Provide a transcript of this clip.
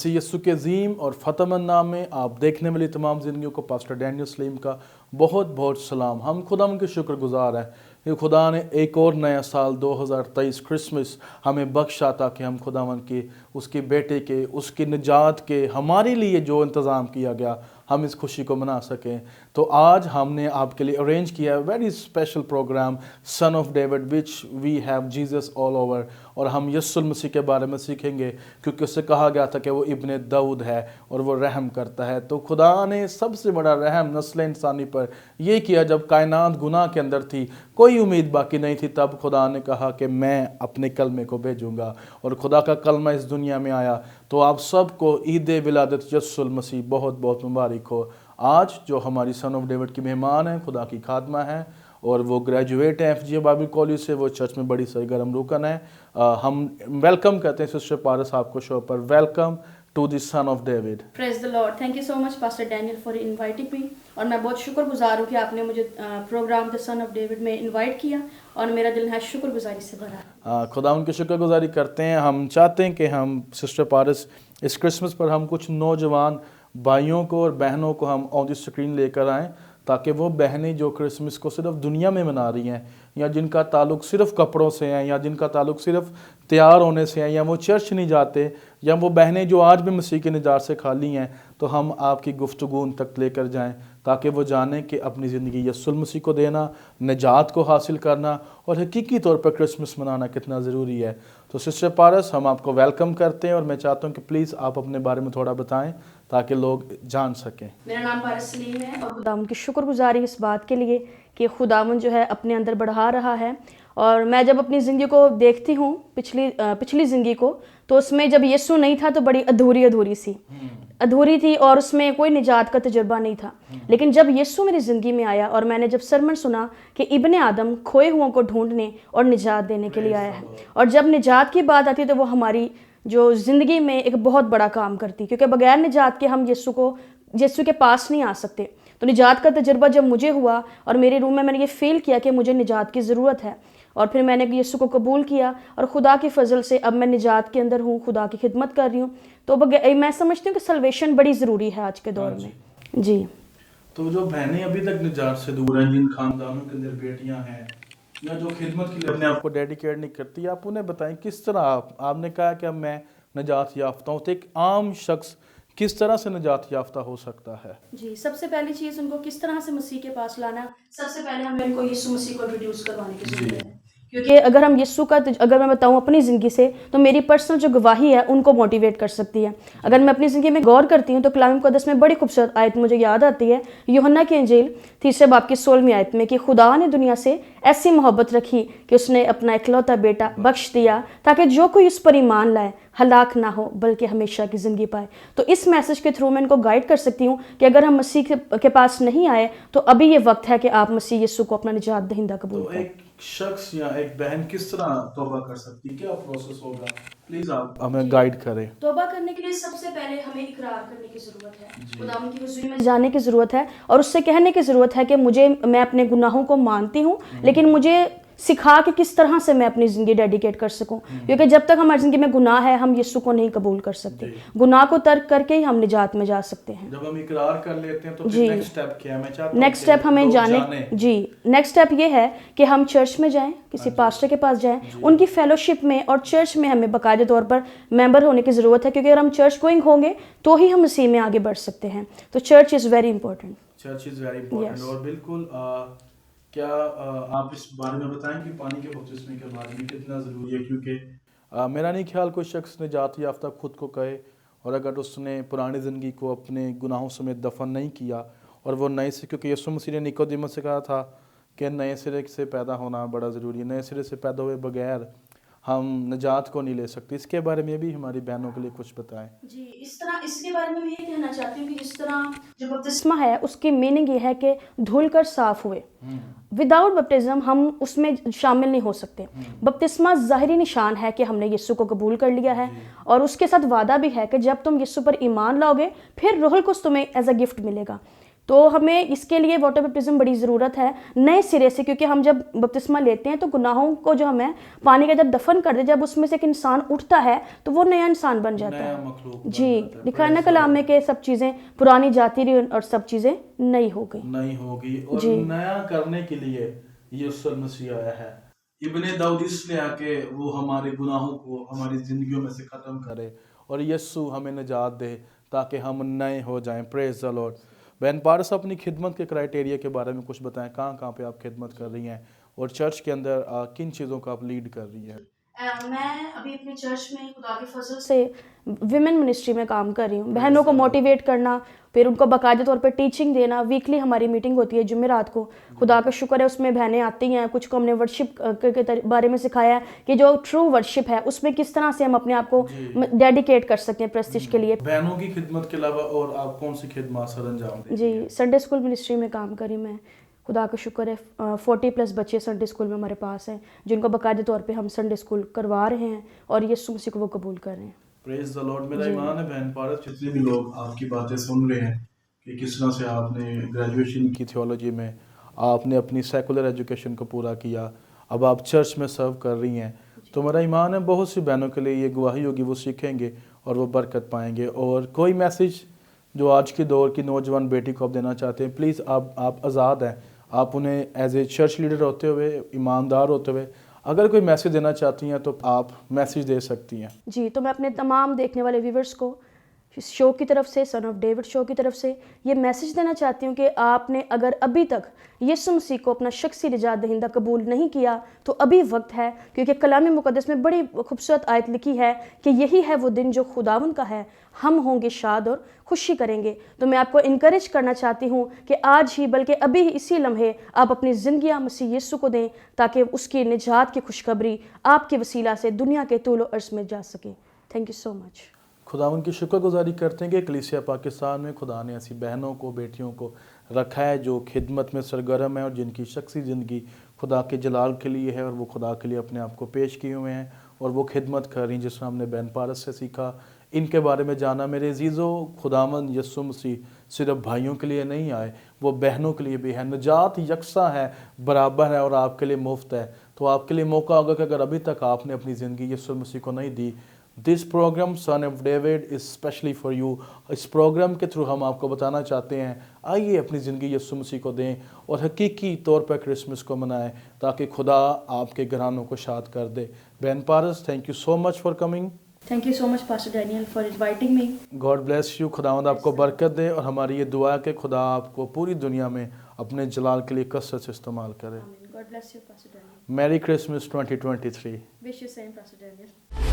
मसीह यीशु के अजीम और फ़तेहमंद नाम में आप देखने वाली तमाम ज़िंदगियों को पास्टर डैनियल सलीम का बहुत बहुत सलाम। हम खुदा के शुक्रगुजार हैं कि खुदा ने एक और नया साल 2023 क्रिसमस हमें बख्शा ताकि हम खुदावन के उसके बेटे के उसकी निजात के हमारे लिए जो इंतज़ाम किया गया हम इस खुशी को मना सकें। तो आज हमने आपके लिए अरेंज किया है very special program son of David which we have Jesus all over, और हम यीशु मसीह के बारे में सीखेंगे क्योंकि उससे कहा गया था कि वो इब्ने दाऊद है और वो रहम करता है। तो खुदा ने सबसे बड़ा रहम नस्ल इंसानी पर ये किया जब कायनात गुनाह के अंदर थी, कोई उम्मीद बाकी नहीं थी, तब खुदा ने कहा कि मैं अपने कलमे को भेजूंगा और खुदा का कलमा इस दुनिया में आया। तो आप सबको ईद विलादत यीशु मसीह बहुत बहुत मुबारक हो। आज जो हमारी सन ऑफ डेविड की मेहमान हैं, खुदा की खादमा है और वो ग्रेजुएट हैं FGA बाइबल कॉलेज से, वो चर्च में बड़ी सरगर्म रुकन है। हम वेलकम करते हैं सिस्टर पारस आपको शो पर। Welcome to the son of David. Praise the Lord. Thank you so much pastor Daniel for inviting me, और मैं बहुत शुक्रगुजार हूँ कि आपने मुझे program the son of David में इनवाइट किया और मेरा दिल है शुक्रगुजारी से भरा। खुदा उनकी शुक्रगुजारी करते हैं। हम चाहते हैं कि हम सिस्टर पारस इस क्रिसमस पर हम कुछ नौजवान भाइयों को और बहनों को हम ऑन द स्क्रीन लेकर आएँ ताकि वो बहनें जो क्रिसमस को सिर्फ दुनिया में मना रही हैं या जिनका ताल्लुक़ सिर्फ कपड़ों से है या जिनका ताल्लुक़ सिर्फ तैयार होने से है या वो चर्च नहीं जाते या वो बहनें जो आज भी मसीह के निजात से खाली हैं, तो हम आपकी गुफ्तगू उन तक लेकर जाएं ताकि वो जानें कि अपनी ज़िंदगी यीशु मसीह को देना, निजात को हासिल करना और हकीकी तौर पर क्रिसमस मनाना कितना ज़रूरी है। तो सिस्टर पारस, हम आपको वेलकम करते हैं और मैं चाहता हूँ कि प्लीज़ आप अपने बारे में थोड़ा बताएं ताकि लोग जान सकें। मेरा नाम पारस सलीम है और खुदावंद की शुक्रगुजारी इस बात के लिए कि खुदावंद जो है अपने अंदर बढ़ा रहा है। और मैं जब अपनी ज़िंदगी को देखती हूँ पिछली ज़िंदगी को, तो उसमें जब यीशु नहीं था तो बड़ी अधूरी थी और उसमें कोई निजात का तजुर्बा नहीं था। लेकिन जब यीशु मेरी ज़िंदगी में आया और मैंने जब सरमन सुना कि इब्ने आदम खोए हुओं को ढूंढने और निजात देने के लिए आया है, और जब निजात की बात आती है तो वो हमारी जो ज़िंदगी में एक बहुत बड़ा काम करती, क्योंकि बगैर निजात के हम यीशु के पास नहीं आ सकते। तो निजात का तजुर्बा जब मुझे हुआ और मेरे रूम में मैंने ये फ़ील किया कि मुझे निजात की ज़रूरत है, और फिर मैंने यीशु को कबूल किया और खुदा की फजल से अब मैं निजात के अंदर हूँ, खुदा की खिदमत कर रही हूँ। तो मैं समझती हूँ कि सल्वेशन बड़ी ज़रूरी है आज के दौर में। जी, तो जो बहनें अभी तक निजात से दूर हैं, जिन खानदानों के अंदर बेटियां हैं या जो खिदमत के लिए अपने आप को डेडिकेट नहीं करती, आप उन्हें बताएं किस तरह आपने कहा कि मैं निजात याफ्ता हूँ, तो एक आम शख्स किस तरह से निजात याफ्ता हो सकता है? जी, सबसे पहली चीज़ उनको किस तरह से मसीह के पास लाना, सबसे पहले हमें उनको यीशु मसीह को इंट्रोड्यूस करवाने की ज़रूरत है। क्योंकि अगर मैं बताऊं अपनी ज़िंदगी से, तो मेरी पर्सनल जो गवाही है उनको मोटिवेट कर सकती है। अगर मैं अपनी ज़िंदगी में गौर करती हूँ तो कलाम मुक़द्दस में बड़ी खूबसूरत आयत मुझे याद आती है, यूहन्ना की इंजील 3 बाब की 16वीं आयत में, कि खुदा ने दुनिया से ऐसी मोहब्बत रखी कि उसने अपना इकलौता बेटा बख्श दिया ताकि जो कोई उस पर ईमान लाए हलाक ना हो बल्कि हमेशा की ज़िंदगी पाए। तो इस मैसेज के थ्रू मैं इनको गाइड कर सकती हूँ कि अगर हम मसीह के पास नहीं आए तो अभी ये वक्त है कि आप मसीह यीशु को अपना निजात दहिंदा कबूल करें। एक शख्स या एक बहन किस तरह तौबा कर सकती है, क्या प्रोसेस होगा, प्लीज आप हमें गाइड करें। तौबा करने के लिए सबसे पहले हमें इकरार करने की ज़रूरत है, खुदावंद की हुज़ूरी में जाने की ज़रूरत है और उससे कहने की ज़रूरत है कि मैं अपने गुनाहों को मानती हूँ, लेकिन मुझे सिखा कि किस तरह से मैं अपनी ज़िंदगी डेडिकेट कर सकूं। क्योंकि जब तक हमारी ज़िंदगी में गुनाह है हम यीशु को नहीं कबूल कर सकते। गुनाह को तर्क करके ही हम निजात में जा सकते हैं। जब हम इकरार कर लेते हैं तो फिर नेक्स्ट स्टेप क्या है? मैं चाहता हूं नेक्स्ट स्टेप हमें नेक्स्ट स्टेप ये है कि हम चर्च में जाएं, किसी पास्टर के पास जाएं, उनकी फेलोशिप में और चर्च में हमें बाकायदे तौर पर मेंबर होने की ज़रूरत है, क्योंकि अगर हम चर्च गोइंग होंगे तो ही हम मसीह में आगे बढ़ सकते हैं। तो चर्च इज़ वेरी इंपॉर्टेंट। और बिल्कुल क्या आप इस बारे में बताएं कि पानी के बपतिस्मे के बारे में कितना ज़रूरी है? क्योंकि मेरा नहीं ख्याल कोई शख्स निजात याफ्ता खुद को कहे और अगर उसने पुरानी ज़िंदगी को अपने गुनाहों समेत दफन नहीं किया और वो नए से, क्योंकि यीशु मसीह ने निकोदेमस से कहा था कि नए सिरे से पैदा होना बड़ा ज़रूरी है, नए सिरे से पैदा हुए बगैर हम निजात को नहीं ले सकते। इसके बारे में भी हमारी बहनों के लिए कुछ बताएं। जी, इसके बारे में ये कहना चाहती हूँ कि जिस तरह जो बपतिस्मा है उसकी मीनिंग ये है कि धुल कर साफ हुए। विदाउट बपटिज्म हम उसमें शामिल नहीं हो सकते। बपतिस्मा ज़ाहिरी निशान है कि हमने यीशु को कबूल कर लिया है और उसके साथ वादा भी है कि जब तुम यीशु पर ईमान लाओगे फिर रूहुल कुद्स तुम्हें एज अ गिफ्ट मिलेगा। تو ہمیں اس کے لیے واٹر بیپٹزم بڑی ضرورت ہے نئے سرے سے، کیونکہ ہم جب بپتسمہ لیتے ہیں تو گناہوں کو جو ہمیں پانی کے اندر دفن کر دے، جب اس میں سے ایک انسان اٹھتا ہے تو وہ نیا انسان بن جاتا نیا ہے. مخلوق بن جی جاتا ہے. لکھا ہے نا کلام میں کہ سب چیزیں پرانی جاتی رہی اور سب چیزیں نئی ہو گئی. نہیں ہوگی، اور جی نیا کرنے کے لیے یسوع مسیح آیا ہے. ابن داؤد اس لیے آ کے وہ ہمارے گناہوں کو ہماری زندگیوں میں سے ختم کرے اور یسوع ہمیں نجات دے تاکہ ہم نئے ہو جائیں. پریز دی لارڈ. بہن پارس اپنی خدمت کے کرائٹیریا کے بارے میں کچھ بتائیں، کہاں کہاں پہ آپ خدمت کر رہی ہیں اور چرچ کے اندر کن چیزوں کو آپ لیڈ کر رہی ہیں؟ میں ابھی اپنی چرچ میں خدا کے فضل سے ویمن منسٹری میں کام کر رہی ہوں. بہنوں کو موٹیویٹ کرنا، پھر ان کو باقاعدہ طور پہ ٹیچنگ دینا. ویکلی ہماری میٹنگ ہوتی ہے جمعرات کو. خدا کا شکر ہے اس میں بہنیں آتی ہیں. کچھ کو ہم نے ورشپ کے بارے میں سکھایا ہے کہ جو ٹرو ورشپ ہے اس میں کس طرح سے ہم اپنے آپ کو ڈیڈیکیٹ کر سکتے ہیں پرستش کے لیے. بہنوں کی خدمت کے علاوہ اور آپ کون سی خدمات سر انجام دیں؟ جی سنڈے اسکول منسٹری میں کام کری میں. خدا کا شکر ہے 40+ بچے سنڈے اسکول میں ہمارے پاس ہیں جن کو باقاعدہ طور پہ ہم سنڈے اسکول کروا رہے ہیں اور یسوع مسیح کو وہ قبول کر رہے ہیں. پریز دی لارڈ. میرا ایمان ہے بہن پارس جتنے بھی لوگ آپ کی باتیں سن رہے ہیں کہ کس طرح سے آپ نے گریجویشن کی تھیولوجی میں، آپ نے اپنی سیکولر ایجوکیشن کو پورا کیا، اب آپ چرچ میں سرو کر رہی ہیں، تو میرا ایمان ہے بہت سی بہنوں کے لیے یہ گواہی ہوگی، وہ سیکھیں گے اور وہ برکت پائیں گے. اور کوئی میسیج جو آج کے دور کی نوجوان بیٹی کو آپ دینا چاہتے ہیں، پلیز آپ آزاد ہیں. آپ انہیں ایز اے چرچ لیڈر ہوتے ہوئے، ایماندار ہوتے ہوئے اگر کوئی میسیج دینا چاہتی ہیں تو آپ میسیج دے سکتی ہیں. جی تو میں اپنے تمام دیکھنے والے ویورز کو اس شو کی طرف سے، سن آف ڈیوڈ شو کی طرف سے یہ میسیج دینا چاہتی ہوں کہ آپ نے اگر ابھی تک یسوع مسیح کو اپنا شخصی نجات دہندہ قبول نہیں کیا تو ابھی وقت ہے، کیونکہ کلام مقدس میں بڑی خوبصورت آیت لکھی ہے کہ یہی ہے وہ دن جو خداوند کا ہے، ہم ہوں گے شاد اور خوشی کریں گے. تو میں آپ کو انکریج کرنا چاہتی ہوں کہ آج ہی بلکہ ابھی اسی لمحے آپ اپنی زندگیاں مسیح یسوع کو دیں تاکہ اس کی نجات کی خوشخبری آپ کے وسیلہ سے دنیا کے طول و عرض میں جا سکے. تھینک یو سو مچ. خداوند کی شکر گزاری کرتے ہیں کہ کلیسیا پاکستان میں خدا نے ایسی بہنوں کو، بیٹیوں کو رکھا ہے جو خدمت میں سرگرم ہیں اور جن کی شخصی زندگی خدا کے جلال کے لیے ہے اور وہ خدا کے لیے اپنے آپ کو پیش کیے ہوئے ہیں اور وہ خدمت کر رہی ہیں. جس طرح ہم نے بہن پارس سے سیکھا، ان کے بارے میں جانا. میرے عزیزو، خداوند یسوع مسیح صرف بھائیوں کے لیے نہیں آئے، وہ بہنوں کے لیے بھی ہے. نجات یکساں ہے، برابر ہے اور آپ کے لیے مفت ہے. تو آپ کے لیے موقع ہوگا کہ اگر ابھی تک آپ نے اپنی زندگی یسوع مسیح کو نہیں دی، this program son of David is specially for you. اس پروگرام کے تھرو ہم آپ کو بتانا چاہتے ہیں، آئیے اپنی زندگی یسوع مسیح کو دیں اور حقیقی طور پر کرسمس کو منائیں تاکہ خدا آپ کے گھرانوں کو شاد کر دے. بہن Paras, thank you so much for coming. Thank you so much pastor Daniel for inviting me. God bless you. خداوند آپ کو برکت دے اور ہماری یہ دعا ہے کہ خدا آپ کو پوری دنیا میں اپنے جلال کے لیے کثرت سے استعمال کرے. God bless you pastor Daniel. Merry Christmas 2023. Wish you same pastor Daniel.